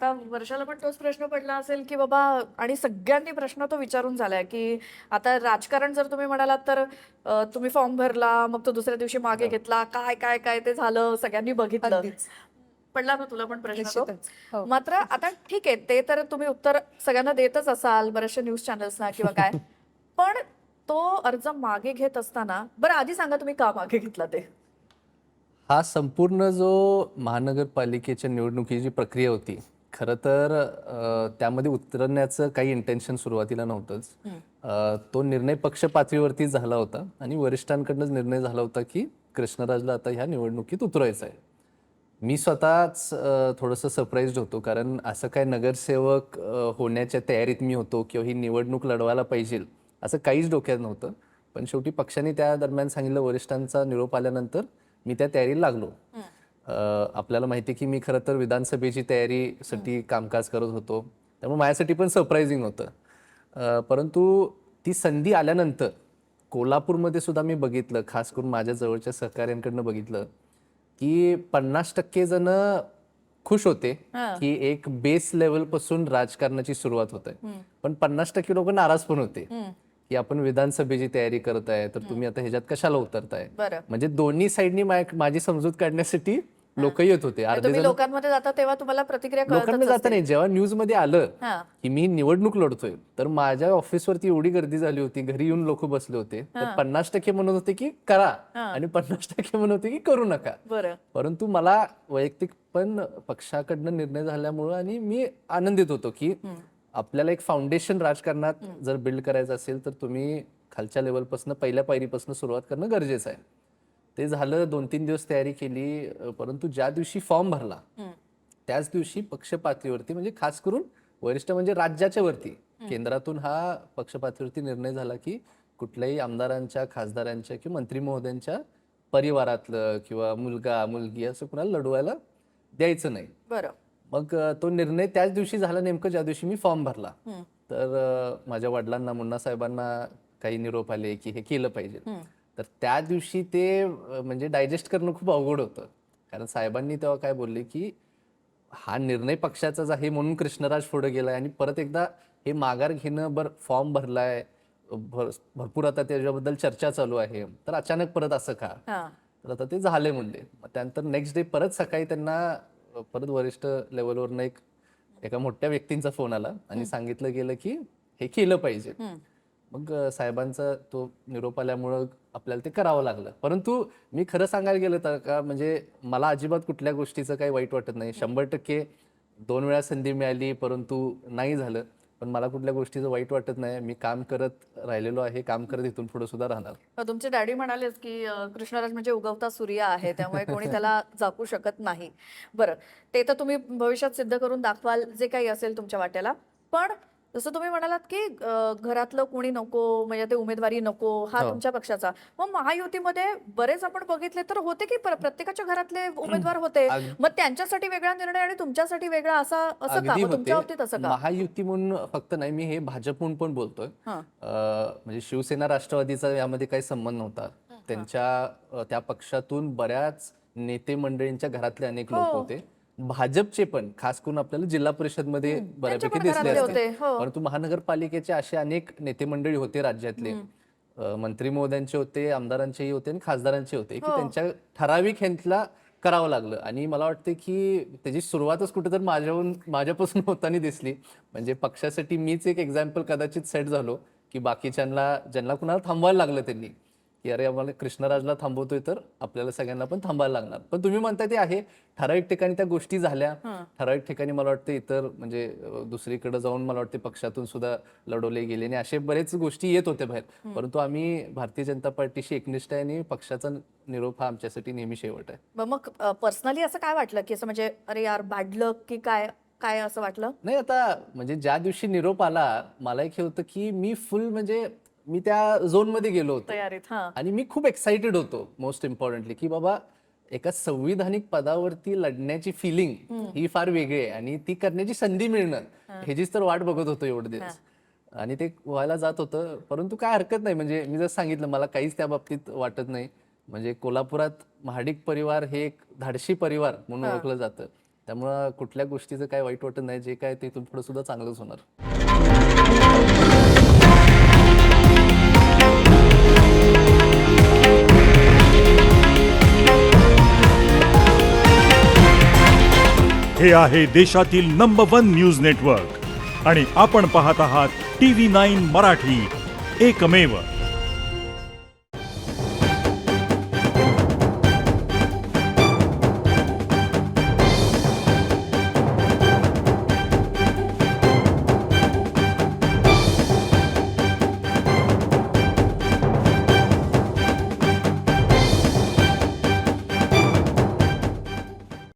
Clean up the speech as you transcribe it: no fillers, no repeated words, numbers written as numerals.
आता वर्षाला पण तोच प्रश्न पडला असेल की बाबा, आणि सगळ्यांनी प्रश्न तो विचारून झालाय की आता राजकारण जर तुम्ही म्हणालात तर तुम्ही फॉर्म भरला, मग तो दुसऱ्या दिवशी मागे हो, घेतला, काय काय काय ते झालं, सगळ्यांनी बघितलं. अगदीच. पडला ना तुला पण प्रश्न तो? निश्चितच. हो. मात्र आता ठीक आहे, ते तर तुम्ही उत्तर सगळ्यांना देतच असाल, बऱ्याचशा न्यूज चॅनल्सना किंवा काय. पण तो अर्ज मागे घेत असताना, बरं आधी सांगा तुम्ही का मागे घेतला ते? हा संपूर्ण जो महानगरपालिकेच्या निवडणुकीची प्रक्रिया होती, खरं तर त्यामध्ये उतरण्याचं काही इंटेन्शन सुरुवातीला नव्हतंच. तो निर्णय पक्ष पातळीवरतीच झाला होता आणि वरिष्ठांकडूनच निर्णय झाला होता की कृष्णराजला आता ह्या निवडणुकीत उतरायचं आहे. मी स्वतःच थोडंसं सरप्राईज्ड होतो, कारण असं काय नगरसेवक होण्याच्या तयारीत मी होतो किंवा ही निवडणूक लढवायला पाहिजे असं काहीच डोक्यात नव्हतं. पण शेवटी पक्षाने त्या दरम्यान सांगितलं, वरिष्ठांचा निरोप आल्यानंतर मी त्या तयारीला लागलो. आपल्याला माहिती आहे की मी खरं तर विधानसभेची तयारीसाठी कामकाज करत होतो, त्यामुळे माझ्यासाठी पण सरप्राइझिंग होतं. परंतु ती संधी आल्यानंतर कोल्हापूरमध्ये सुद्धा मी बघितलं, खास करून माझ्या जवळच्या सहकाऱ्यांकडनं बघितलं की 50% जण खुश होते की एक बेस लेवल पासून राजकारणाची सुरुवात होत आहे, पण 50% लोक नाराज पण होते की आपण विधानसभेची तयारी करत आहे तर तुम्ही आता ह्याच्यात कशाला उतरताय. बरं. म्हणजे दोन्ही साईडनी माझी समजूत काढण्यासाठी लोक येत होते. म्हणजे अर्धे तुम्ही जण लोकांमध्ये जाता तेव्हा तुम्हाला प्रतिक्रिया लोकांना कळतच जाता असतील. नाही, जेव्हा न्यूज मध्ये आलं हा. की मी निवडणूक लढतोय तर माझ्या ऑफिसवरती एवढी गर्दी झाली होती, घरी येऊन लोक बसले होते. तर 50% म्हणत होते की करा आणि 50% म्हणत होते की करू नका. बरं. परंतु मला वैयक्तिक पण पक्षाकडनं निर्णय झाल्यामुळं आणि मी आनंदित होतो की आपल्याला एक फाउंडेशन राजकारणात जर बिल्ड करायचं असेल तर तुम्ही खालच्या लेवलपासून, पहिल्या पायरीपासून सुरुवात करणं गरजेचं आहे. ते झालं. 2-3 दिवस तयारी केली. परंतु ज्या दिवशी फॉर्म भरला त्याच दिवशी पक्ष पातळीवरती, म्हणजे खास करून वरिष्ठ म्हणजे राज्याच्या वरती, केंद्रातून हा पक्ष पातळीवरती निर्णय झाला की कुठल्याही आमदारांच्या, खासदारांच्या किंवा मंत्री महोदयांच्या परिवारातलं किंवा मुलगा मुलगी असं कुणाला लढवायला द्यायचं नाही. बरं. मग तो निर्णय त्याच दिवशी झाला, नेमकं ज्या दिवशी मी फॉर्म भरला. तर माझ्या वडिलांना, मुन्ना साहेबांना काही निरोप आले की हे केलं पाहिजे. तर त्या दिवशी ते म्हणजे डायजेस्ट करणं खूप अवघड होतं, कारण साहेबांनी तेव्हा काय बोलले की हा निर्णय पक्षाचाच आहे म्हणून कृष्णराज पुढे गेलाय आणि परत एकदा हे माघार घेणं, फॉर्म भरलाय, भरपूर आता त्याच्याबद्दल चर्चा चालू आहे, तर अचानक परत असं का. तर आता ते झाले म्हणले. त्यानंतर नेक्स्ट डे परत सकाळी त्यांना परत वरिष्ठ लेवलवरनं एका मोठ्या व्यक्तींचा फोन आला आणि सांगितलं गेलं की हे केलं पाहिजे. मग साहेबांचा तो निरोप आल्यामुळं आपल्याला ते करावं लागलं. परंतु मी खरं सांगायला गेलं तर का, म्हणजे मला अजिबात कुठल्या गोष्टीचं काही वाईट वाटत नाही. 100% 2 वेळा संधी मिळाली परंतु नाही झालं, पण मला कुठल्या गोष्टीचं वाईट वाटत नाही. मी काम करत राहिलेलो आहे, काम करत इथून पुढे सुद्धा राहणार. तुमचे डॅडी म्हणालेच की कृष्णराज म्हणजे उगवता सूर्य आहे, त्यामुळे कोणी त्याला झाकू शकत नाही. बरं, ते तर तुम्ही भविष्यात सिद्ध करून दाखवाल जे काही असेल तुमच्या वाट्याला. पण जसं तुम्ही म्हणालात की घरातलं कोणी नको, म्हणजे ते उमेदवारी नको, हा हो. तुमच्या पक्षाचा. मग महायुतीमध्ये बरेच आपण बघितले तर होते की प्रत्येकाच्या घरातले उमेदवार होते, मग त्यांच्यासाठी वेगळा निर्णय आणि तुमच्यासाठी वेगळा, असा असं का? अगदी मग तुमच्या होते. बाबतीत असं का? महायुती म्हणून फक्त नाही, मी हे भाजप म्हणून पण बोलतोय. हां. म्हणजे शिवसेना राष्ट्रवादीचा यामध्ये काही संबंध नव्हता. त्यांच्या त्या पक्षातून बऱ्याच नेते मंडळींच्या घरातले अनेक लोक हो. होते. भाजपचे पण खास करून आपल्याला जिल्हा परिषदमध्ये त्यांच्या बऱ्यापैकी पण दिसले घरातले असतील. होते. हो. परंतु महानगरपालिकेचे असे अनेक नेते मंडळी होते राज्यातले, मंत्री महोदयांचे होते, आमदारांचेही होते आणि खासदारांचे होते, की हो. त्यांच्या ठराविक ह्यांतला करावं लागलं. आणि मला वाटतं की त्याची सुरुवातच कुठेतरी माझ्यापासून होताना दिसली. म्हणजे पक्षासाठी मीच एक एक्झाम्पल कदाचित सेट झालो की बाकीच्यांना, ज्यांना कुणाला थांबवायला लागलं त्यांनी, की अरे आम्हाला कृष्णराजला थांबवतोय तर आपल्याला सगळ्यांना पण थांबायला लागणार. पण तुम्ही म्हणताय ते आहे, ठराविक ठिकाणी त्या गोष्टी झाल्या, ठराविक ठिकाणी मला वाटतं इतर म्हणजे दुसरीकडे जाऊन मला वाटते पक्षातून सुद्धा लढवले गेले आणि असे बरेच गोष्टी येत होत्या बाहेर. परंतु आम्ही भारतीय जनता पार्टीशी एकनिष्ठ आहे आणि पक्षाचा निरोप हा आमच्यासाठी नेहमी शेवट आहे. मग पर्सनली असं काय वाटलं की असं म्हणजे अरे यार बॅड लक की काय, काय असं वाटलं? नाही, आता म्हणजे ज्या दिवशी निरोप आला, मला एक हे होतं की मी फुल म्हणजे मी त्या झोनमध्ये गेलो होतो तयारीत. हां. आणि मी खूप एक्साइटेड होतो, मोस्ट इम्पॉर्टंटली, की बाबा एका संविधानिक पदावरती लढण्याची फिलिंग ही फार वेगळी आहे आणि ती करण्याची संधी मिळणं ह्याचीच तर वाट बघत होतो एवढे दिवस आणि ते व्हायला जात होतं. परंतु काय हरकत नाही, म्हणजे मी जसं सांगितलं मला काहीच त्या बाबतीत वाटत नाही. म्हणजे कोल्हापुरात महाडिक परिवार हे एक धाडशी परिवार म्हणून ओळखलं जातं. त्यामुळं कुठल्या गोष्टीचं काय वाईट वाटत नाही, जे काय ते इथून पुढे सुद्धा चांगलंच होणार. हे आहे देशातील नंबर 1 न्यूज नेटवर्क आणि आपण पाहत आहात TV9 मराठी, एकमेव.